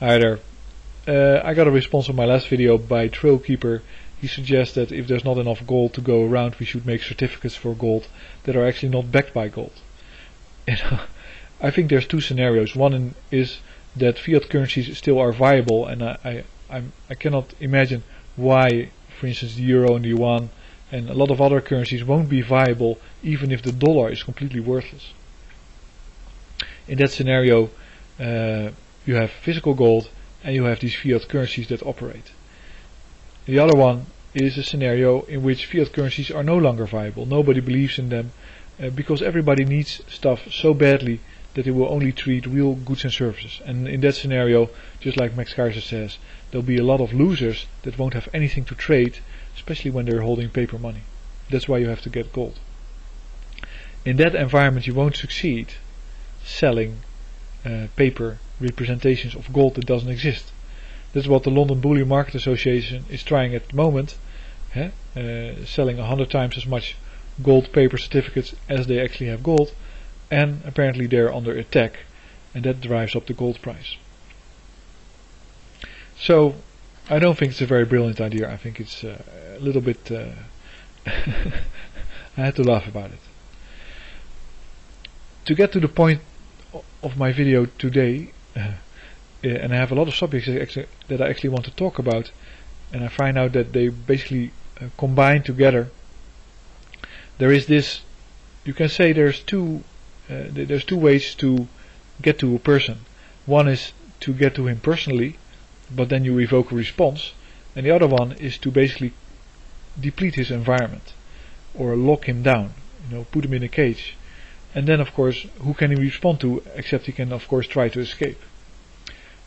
Hi there. I got a response on my last video by Trailkeeper. He suggests that if there's not enough gold to go around, we should make certificates for gold that are actually not backed by gold. I think there's two scenarios. One is that fiat currencies still are viable, and I cannot imagine why, for instance, the euro and the yuan and a lot of other currencies won't be viable even if the dollar is completely worthless. In that scenario, you have physical gold and you have these fiat currencies that operate. The other one is a scenario in which fiat currencies are no longer viable. Nobody believes in them because everybody needs stuff so badly that they will only treat real goods and services. And in that scenario, just like Max Kaiser says, there'll be a lot of losers that won't have anything to trade, especially when they're holding paper money. That's why you have to get gold. In that environment, you won't succeed selling paper representations of gold that doesn't exist. That's what the London Bullion Market Association is trying at the moment, selling 100 times as much gold paper certificates as they actually have gold, and apparently they're under attack, and that drives up the gold price. So I don't think it's a very brilliant idea. I think it's a little bit I had to laugh about it. To get to the point of my video today, and I have a lot of subjects that I actually want to talk about, and I find out that they basically combine together. There is this, you can say there's two ways to get to a person. One is to get to him personally, but then you evoke a response, and the other one is to basically deplete his environment or lock him down, put him in a cage. And then, of course, who can he respond to except he can, of course, try to escape.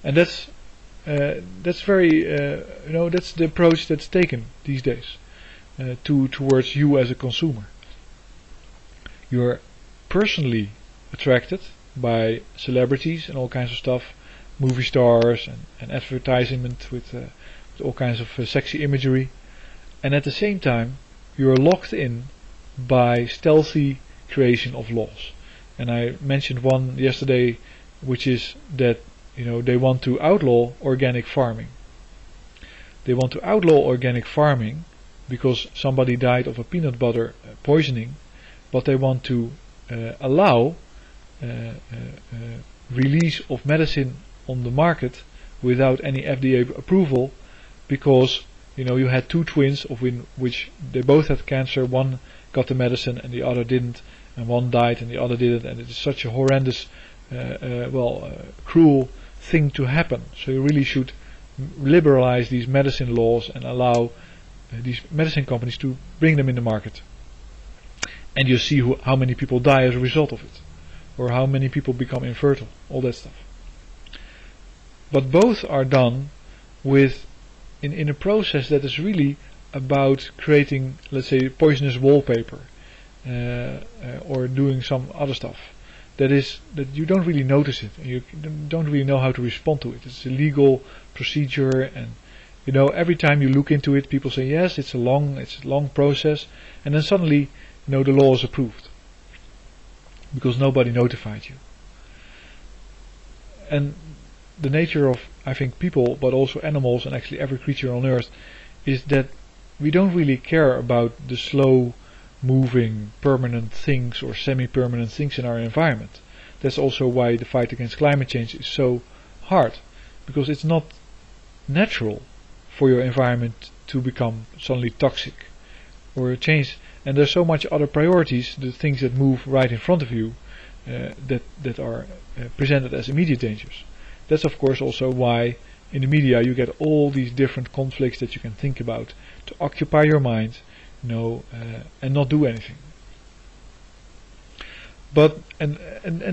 And that's very, that's the approach that's taken these days towards you as a consumer. You're personally attracted by celebrities and all kinds of stuff, movie stars and advertisement with all kinds of sexy imagery, and at the same time you're locked in by stealthy creation of laws. And I mentioned one yesterday, which is that they want to outlaw organic farming. They want to outlaw organic farming because somebody died of a peanut butter poisoning, but they want to allow release of medicine on the market without any FDA approval, because you had two twins of which they both had cancer. One got the medicine and the other didn't, and one died and the other didn't, and it is such a horrendous, cruel thing to happen. So you really should liberalize these medicine laws and allow these medicine companies to bring them in the market. And you see how many people die as a result of it, or how many people become infertile, all that stuff. But both are done in a process that is really about creating, let's say, poisonous wallpaper, or doing some other stuff that you don't really notice it, and you don't really know how to respond to it. It's a legal procedure, and every time you look into it, people say yes, it's a long process, and then suddenly the law is approved because nobody notified you. And the nature of, I think, people, but also animals, and actually every creature on earth, is that we don't really care about the slow moving permanent things or semi-permanent things in our environment. That's also why the fight against climate change is so hard, because it's not natural for your environment to become suddenly toxic or change. And there's so much other priorities, the things that move right in front of you, that are presented as immediate dangers. That's of course also why in the media you get all these different conflicts that you can think about to occupy your mind, and not do anything. But and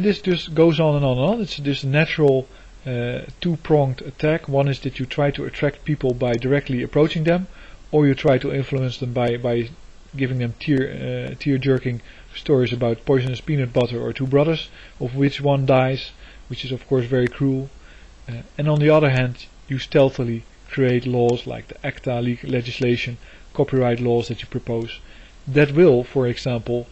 this just goes on and on and on. It's this natural two-pronged attack. One is that you try to attract people by directly approaching them, or you try to influence them by giving them tear-jerking stories about poisonous peanut butter or two brothers, of which one dies, which is of course very cruel. And on the other hand, you stealthily create laws like the ACTA legislation, copyright laws that you propose, that will, for example,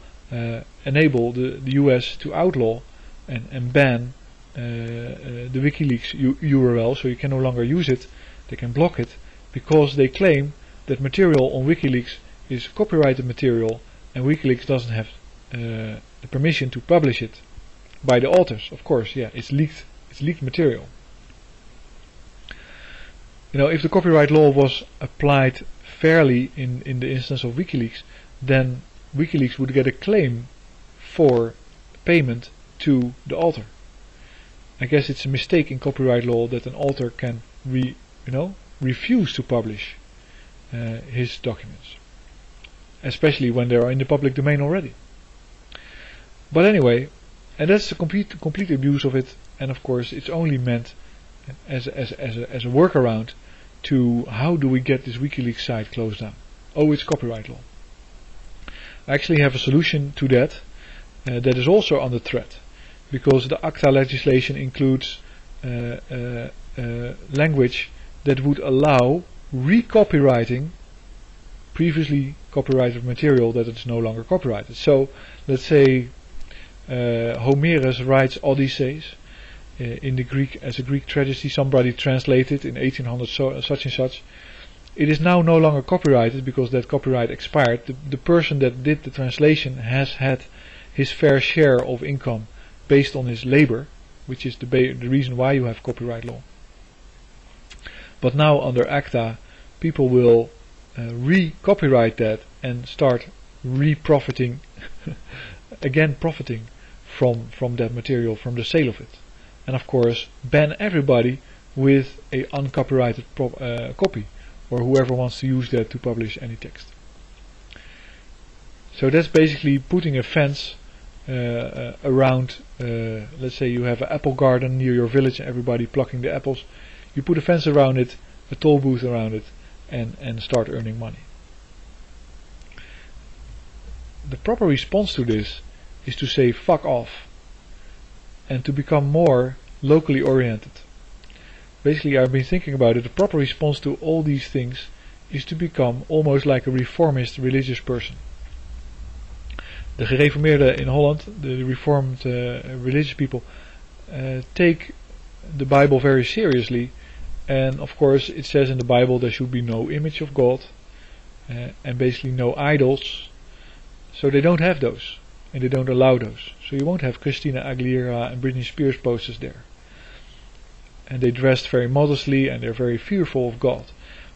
enable the US to outlaw and ban the WikiLeaks URL, so you can no longer use it. They can block it because they claim that material on WikiLeaks is copyrighted material, and WikiLeaks doesn't have the permission to publish it by the authors. Of course, yeah, it's leaked material. You know, if the copyright law was applied fairly in the instance of WikiLeaks, then WikiLeaks would get a claim for payment to the author. I guess it's a mistake in copyright law that an author can refuse to publish his documents, especially when they are in the public domain already. But anyway, and that's the complete abuse of it, and of course it's only meant as a workaround to how do we get this WikiLeaks site closed down. Oh, it's copyright law. I actually have a solution to that that is also under threat, because the ACTA legislation includes language that would allow recopywriting previously copyrighted material that is no longer copyrighted. So let's say Homerus writes Odysseus in the Greek as a Greek tragedy. Somebody translated in 1800 such and such. It is now no longer copyrighted because that copyright expired. The person that did the translation has had his fair share of income based on his labor, which is the reason why you have copyright law. But now under ACTA, people will re-copyright that and start re-profiting, again profiting from that material, from the sale of it. And of course ban everybody with a uncopyrighted copy, or whoever wants to use that to publish any text. So that's basically putting a fence around, let's say you have an apple garden near your village and everybody plucking the apples. You put a fence around it, a toll booth around it, and start earning money. The proper response to this is to say fuck off and to become more locally oriented. Basically, I've been thinking about it. The proper response to all these things is to become almost like a reformist religious person. The gereformeerden in Holland, the reformed religious people, take the Bible very seriously, and of course it says in the Bible there should be no image of God and basically no idols, so they don't have those and they don't allow those. So you won't have Christina Aguilera and Britney Spears posters there, and they dressed very modestly and they're very fearful of God.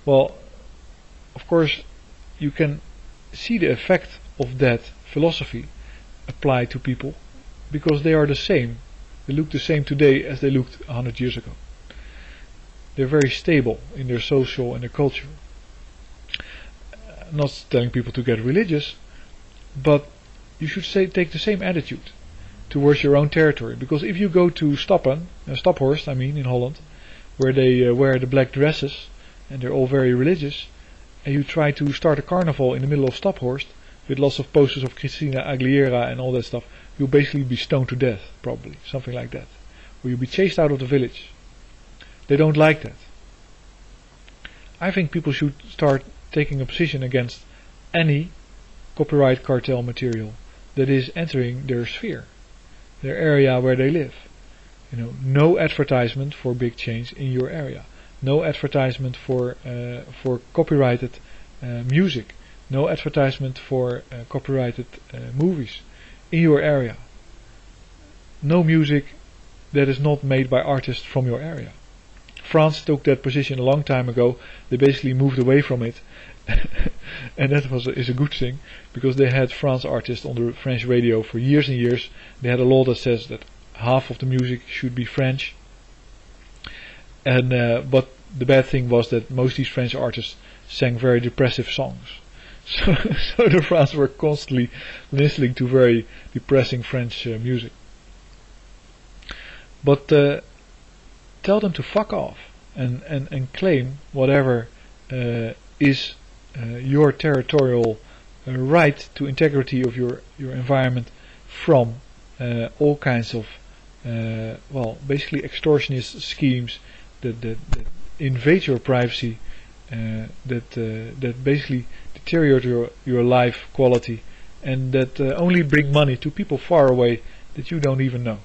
Well, of course you can see the effect of that philosophy applied to people, because they are the same. They look the same today as they looked 100 years ago. They're very stable in their social and their culture. I'm not telling people to get religious, but you should take the same attitude towards your own territory. Because if you go to Staphorst, in Holland, where they wear the black dresses and they're all very religious, and you try to start a carnival in the middle of Staphorst with lots of posters of Christina Aguilera and all that stuff, you'll basically be stoned to death, probably, something like that. Or you'll be chased out of the village. They don't like that. I think people should start taking a position against any copyright cartel material that is entering their sphere, their area where they live. No advertisement for big chains in your area. No advertisement for copyrighted music. No advertisement for copyrighted movies in your area. No music that is not made by artists from your area. France took that position a long time ago. They basically moved away from it, and that is a good thing, because they had France artists on the French radio for years and years. They had a law that says that half of the music should be French, and but the bad thing was that most of these French artists sang very depressive songs. So the France were constantly listening to very depressing French music. But tell them to fuck off and claim whatever is your territorial right to integrity of your environment from all kinds of basically extortionist schemes that invade your privacy, that basically deteriorate your life quality, and that only bring money to people far away that you don't even know.